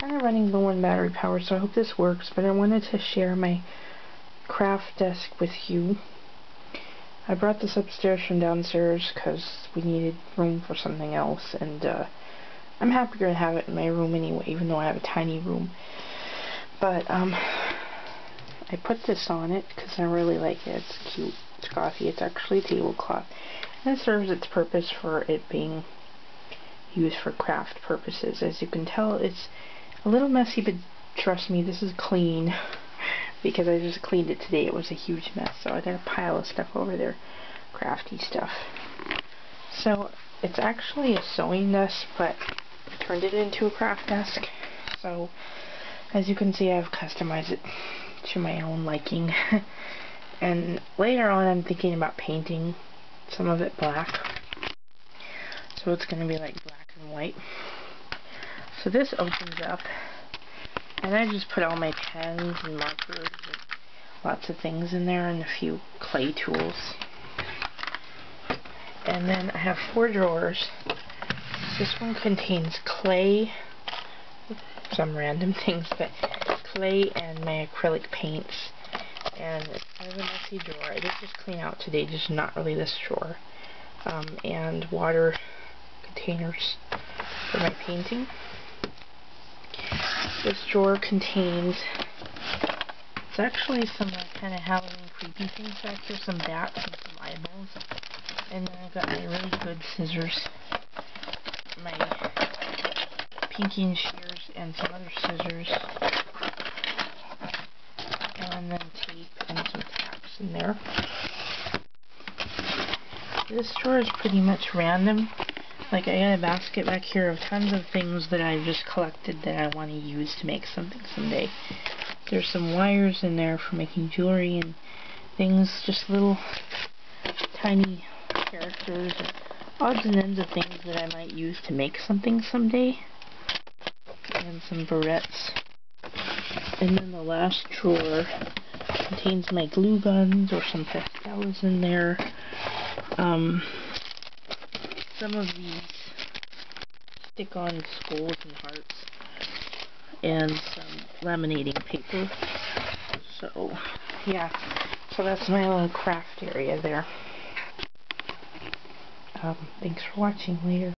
kind of running low on battery power, so I hope this works, but I wanted to share my craft desk with you. I brought this upstairs from downstairs because we needed room for something else, and I'm happier to have it in my room anyway, even though I have a tiny room. But I put this on it because I really like it. It's cute. It's gothy. It's actually a tablecloth, and it serves its purpose for it being used for craft purposes. As you can tell, it's a little messy, but trust me, this is clean because I just cleaned it today. It was a huge mess, so I got a pile of stuff over there, crafty stuff. So it's actually a sewing desk, but I turned it into a craft desk. So as you can see, I've customized it to my own liking. And later on, I'm thinking about painting some of it black, so it's going to be like black and white. So this opens up, and I just put all my pens and markers and lots of things in there, and a few clay tools. And then I have 4 drawers. This one contains clay, some random things, but clay and my acrylic paints. And it's kind of a messy drawer. I did just clean out today, just not really this drawer. And water containers for my painting. This drawer contains, it's actually some kind of Halloween creepy things back here, some bats and some eyeballs. And then I've got my really good scissors, my pinking shears and some other scissors, and then tape and some tacks in there. This drawer is pretty much random. Like, I got a basket back here of tons of things that I've just collected that I want to use to make something someday. There's some wires in there for making jewelry and things, just little tiny characters and odds and ends of things that I might use to make something someday. And some barrettes. And then the last drawer contains my glue guns or some pastels in there. Some of these stick-on skulls and hearts, and some laminating paper. So, yeah. So that's my little craft area there. Thanks for watching. Later.